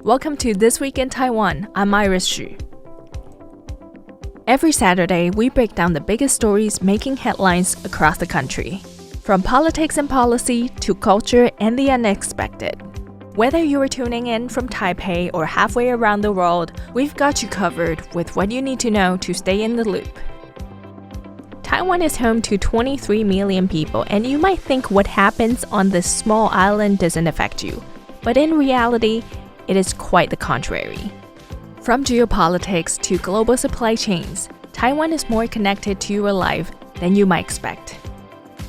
Welcome to This Week in Taiwan. I'm Iris Xu. Every Saturday, we break down the biggest stories making headlines across the country. From politics and policy to culture and the unexpected. Whether you are tuning in from Taipei or halfway around the world, we've got you covered with what you need to know to stay in the loop. Taiwan is home to 23 million people, and you might think what happens on this small island doesn't affect you. But in reality, it is quite the contrary. From geopolitics to global supply chains, Taiwan is more connected to your life than you might expect.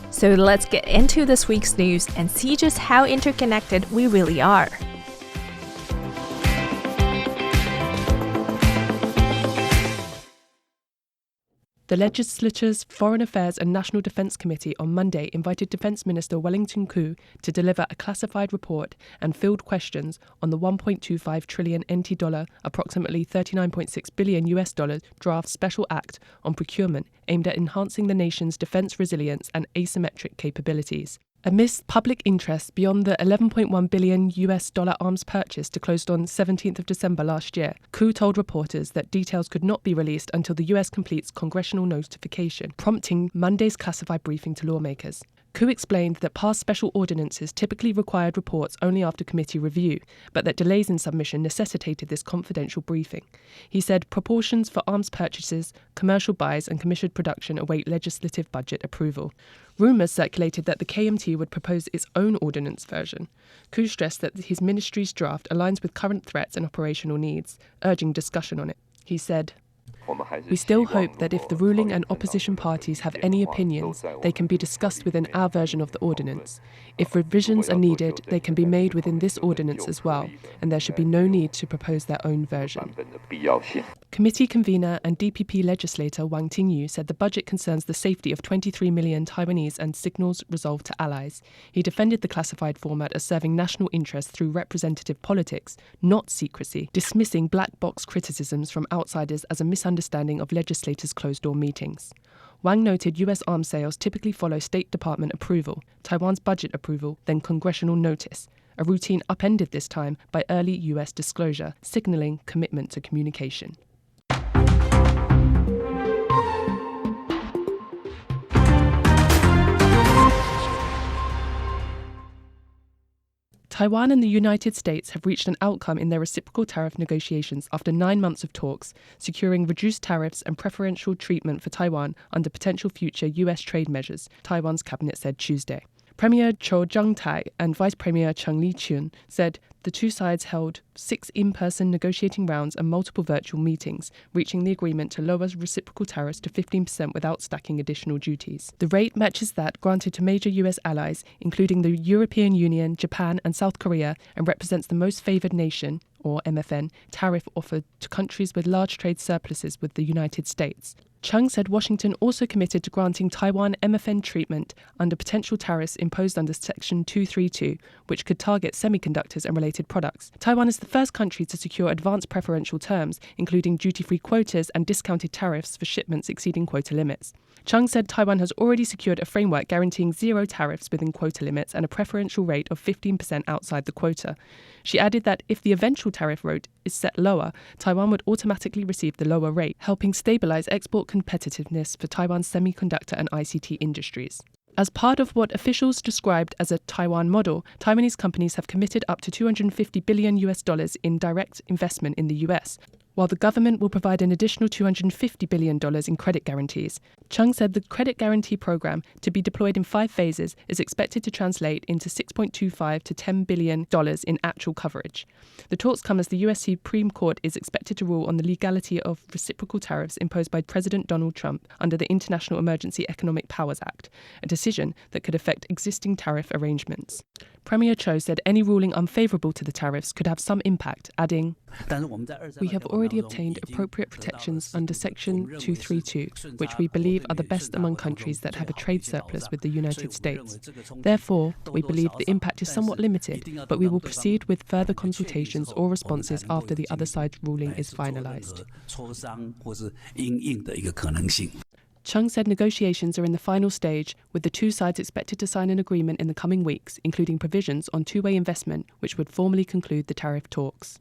So let's get into this week's news and see just how interconnected we really are. The Legislature's Foreign Affairs and National Defence Committee on Monday invited Defence Minister Wellington Koo to deliver a classified report and field questions on the 1.25 trillion NT dollar, approximately $39.6 billion draft special act on procurement aimed at enhancing the nation's defence resilience and asymmetric capabilities. Amidst public interest beyond the $11.1 billion arms purchase closed on 17th of December last year, Koo told reporters that details could not be released until the US completes congressional notification, prompting Monday's classified briefing to lawmakers. Koo explained that past special ordinances typically required reports only after committee review, but that delays in submission necessitated this confidential briefing. He said proportions for arms purchases, commercial buys and commissioned production await legislative budget approval. Rumours circulated that the KMT would propose its own ordinance version. Koo stressed that his ministry's draft aligns with current threats and operational needs, urging discussion on it. He said, "We still hope that if the ruling and opposition parties have any opinions, they can be discussed within our version of the ordinance. If revisions are needed, they can be made within this ordinance as well, and there should be no need to propose their own version." Committee convener and DPP legislator Wang Tingyu said the budget concerns the safety of 23 million Taiwanese and signals resolve to allies. He defended the classified format as serving national interest through representative politics, not secrecy, dismissing black box criticisms from outsiders as a misunderstanding of legislators' closed-door meetings. Wang noted US arms sales typically follow State Department approval, Taiwan's budget approval, then congressional notice, a routine upended this time by early US disclosure, signaling commitment to communication. Taiwan and the United States have reached an outcome in their reciprocal tariff negotiations after 9 months of talks, securing reduced tariffs and preferential treatment for Taiwan under potential future US trade measures, Taiwan's cabinet said Tuesday. Premier Cho Jung-tai and Vice Premier Cheng Li-chun said the two sides held 6 in-person negotiating rounds and multiple virtual meetings, reaching the agreement to lower reciprocal tariffs to 15% without stacking additional duties. The rate matches that granted to major US allies, including the European Union, Japan and South Korea, and represents the most favoured nation, or MFN, tariff offered to countries with large trade surpluses with the United States. Chung said Washington also committed to granting Taiwan MFN treatment under potential tariffs imposed under Section 232, which could target semiconductors and related products. Taiwan is the first country to secure advanced preferential terms, including duty-free quotas and discounted tariffs for shipments exceeding quota limits. Chung said Taiwan has already secured a framework guaranteeing zero tariffs within quota limits and a preferential rate of 15% outside the quota. She added that if the eventual tariff rate is set lower, Taiwan would automatically receive the lower rate, helping stabilize export competitiveness for Taiwan's semiconductor and ICT industries. As part of what officials described as a Taiwan model, Taiwanese companies have committed up to $250 billion in direct investment in the US, while the government will provide an additional $250 billion in credit guarantees. Chung said the credit guarantee program, to be deployed in 5 phases, is expected to translate into $6.25 to $10 billion in actual coverage. The talks come as the US Supreme Court is expected to rule on the legality of reciprocal tariffs imposed by President Donald Trump under the International Emergency Economic Powers Act, a decision that could affect existing tariff arrangements. Premier Cho said any ruling unfavourable to the tariffs could have some impact, adding, "We have already obtained appropriate protections under Section 232, which we believe are the best among countries that have a trade surplus with the United States. Therefore, we believe the impact is somewhat limited, but we will proceed with further consultations or responses after the other side's ruling is finalised." Chung said negotiations are in the final stage, with the two sides expected to sign an agreement in the coming weeks, including provisions on two-way investment, which would formally conclude the tariff talks.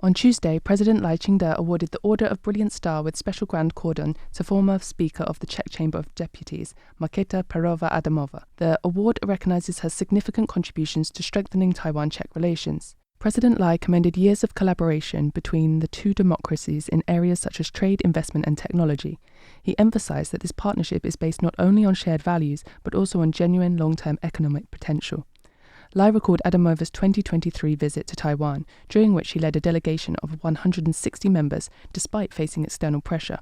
On Tuesday, President Lai Ching-te awarded the Order of Brilliant Star with Special Grand Cordon to former Speaker of the Czech Chamber of Deputies, Markéta Perová-Adamová. The award recognises her significant contributions to strengthening Taiwan-Czech relations. President Lai commended years of collaboration between the two democracies in areas such as trade, investment and technology. He emphasised that this partnership is based not only on shared values, but also on genuine long-term economic potential. Lai recalled Adamova's 2023 visit to Taiwan, during which she led a delegation of 160 members despite facing external pressure.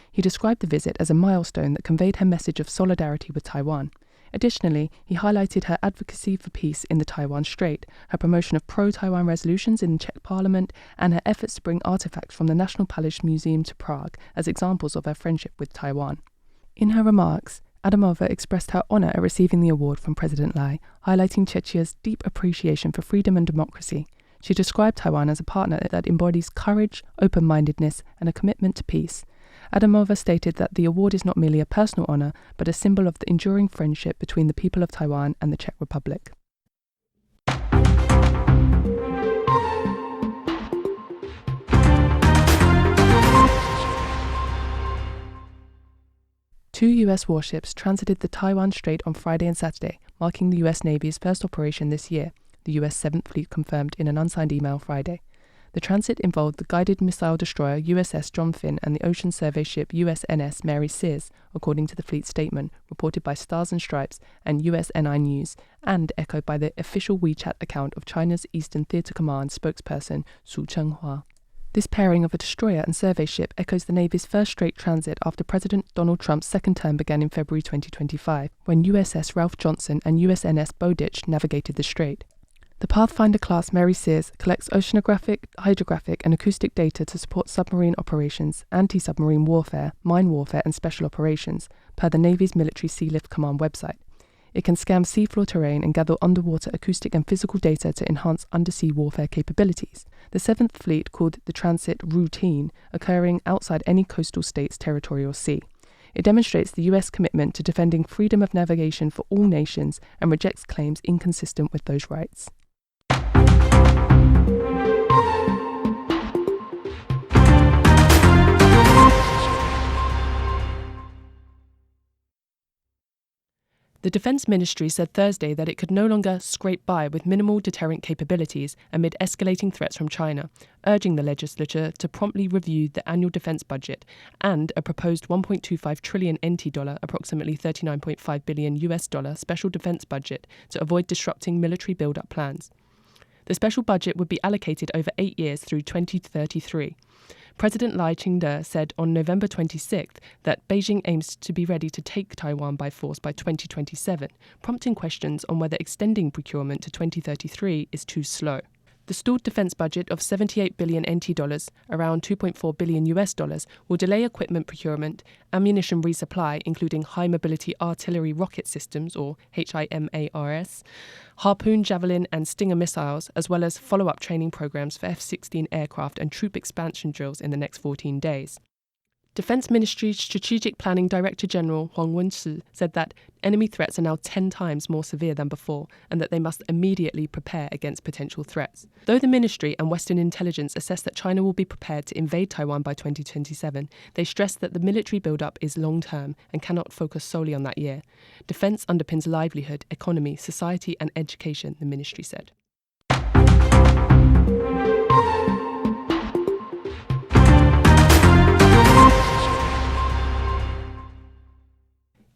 He described the visit as a milestone that conveyed her message of solidarity with Taiwan. Additionally, he highlighted her advocacy for peace in the Taiwan Strait, her promotion of pro-Taiwan resolutions in the Czech Parliament, and her efforts to bring artifacts from the National Palace Museum to Prague as examples of her friendship with Taiwan. In her remarks, Adamová expressed her honour at receiving the award from President Lai, highlighting Czechia's deep appreciation for freedom and democracy. She described Taiwan as a partner that embodies courage, open-mindedness, and a commitment to peace. Adamová stated that the award is not merely a personal honour, but a symbol of the enduring friendship between the people of Taiwan and the Czech Republic. Two U.S. warships transited the Taiwan Strait on Friday and Saturday, marking the U.S. Navy's first operation this year, the U.S. 7th Fleet confirmed in an unsigned email Friday. The transit involved the guided missile destroyer USS John Finn and the ocean survey ship USNS Mary Sears, according to the fleet statement, reported by Stars and Stripes and USNI News, and echoed by the official WeChat account of China's Eastern Theater Command spokesperson Su Chenghua. This pairing of a destroyer and survey ship echoes the Navy's first strait transit after President Donald Trump's second term began in February 2025, when USS Ralph Johnson and USNS Bowditch navigated the strait. The Pathfinder-class Mary Sears collects oceanographic, hydrographic and acoustic data to support submarine operations, anti-submarine warfare, mine warfare and special operations, per the Navy's Military Sealift Command website. It can scan seafloor terrain and gather underwater acoustic and physical data to enhance undersea warfare capabilities. The 7th Fleet called the transit routine, occurring outside any coastal state's territory or sea. It demonstrates the US commitment to defending freedom of navigation for all nations and rejects claims inconsistent with those rights. The Defence Ministry said Thursday that it could no longer scrape by with minimal deterrent capabilities amid escalating threats from China, urging the Legislature to promptly review the annual defence budget and a proposed 1.25 trillion NT dollar, approximately $39.5 billion US dollar special defence budget to avoid disrupting military build-up plans. The special budget would be allocated over 8 years through 2033. President Lai Ching-te said on November 26th that Beijing aims to be ready to take Taiwan by force by 2027, prompting questions on whether extending procurement to 2033 is too slow. The stalled defence budget of 78 billion NT dollars, around 2.4 billion US dollars, will delay equipment procurement, ammunition resupply, including high-mobility artillery rocket systems, or HIMARS, Harpoon, Javelin and Stinger missiles, as well as follow-up training programs for F-16 aircraft and troop expansion drills in the next 14 days. Defence Ministry's Strategic Planning Director General Huang Wenshi said that enemy threats are now 10 times more severe than before and that they must immediately prepare against potential threats. Though the ministry and Western intelligence assess that China will be prepared to invade Taiwan by 2027, they stress that the military build-up is long-term and cannot focus solely on that year. Defence underpins livelihood, economy, society and education, the ministry said.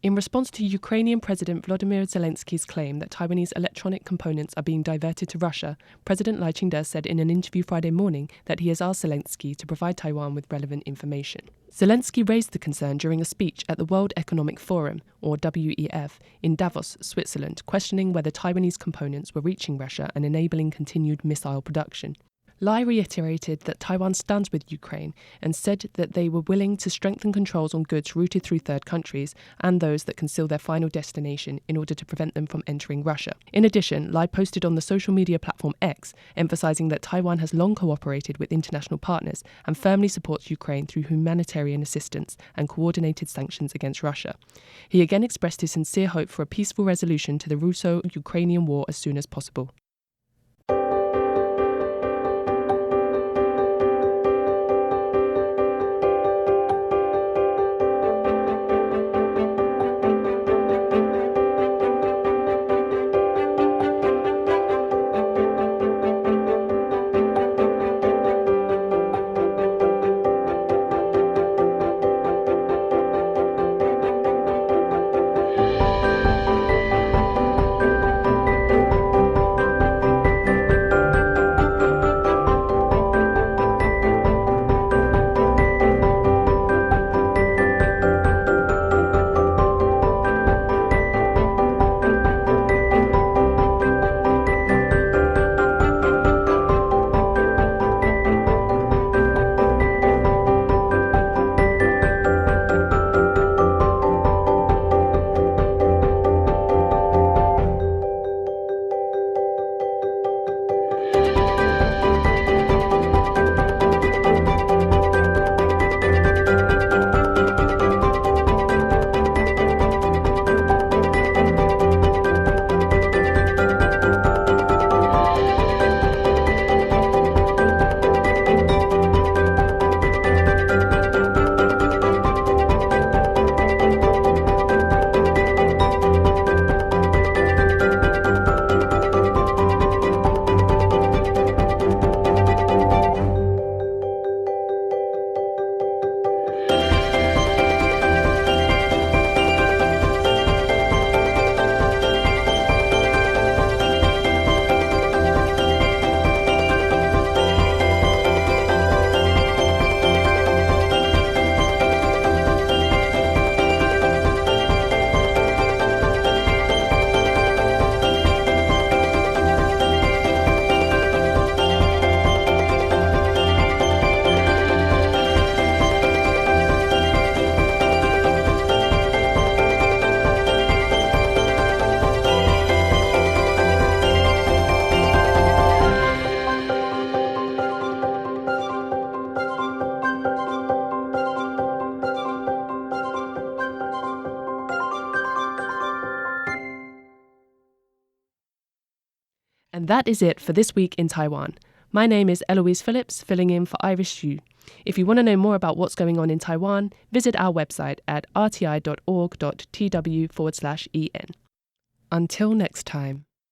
In response to Ukrainian President Volodymyr Zelensky's claim that Taiwanese electronic components are being diverted to Russia, President Lai Ching-te said in an interview Friday morning that he has asked Zelensky to provide Taiwan with relevant information. Zelensky raised the concern during a speech at the World Economic Forum, or WEF, in Davos, Switzerland, questioning whether Taiwanese components were reaching Russia and enabling continued missile production. Lai reiterated that Taiwan stands with Ukraine and said that they were willing to strengthen controls on goods routed through third countries and those that conceal their final destination in order to prevent them from entering Russia. In addition, Lai posted on the social media platform X, emphasizing that Taiwan has long cooperated with international partners and firmly supports Ukraine through humanitarian assistance and coordinated sanctions against Russia. He again expressed his sincere hope for a peaceful resolution to the Russo-Ukrainian war as soon as possible. And that is it for this week in Taiwan. My name is Eloise Phillips, filling in for Iris Xu. If you want to know more about what's going on in Taiwan, visit our website at rti.org.tw/en. Until next time.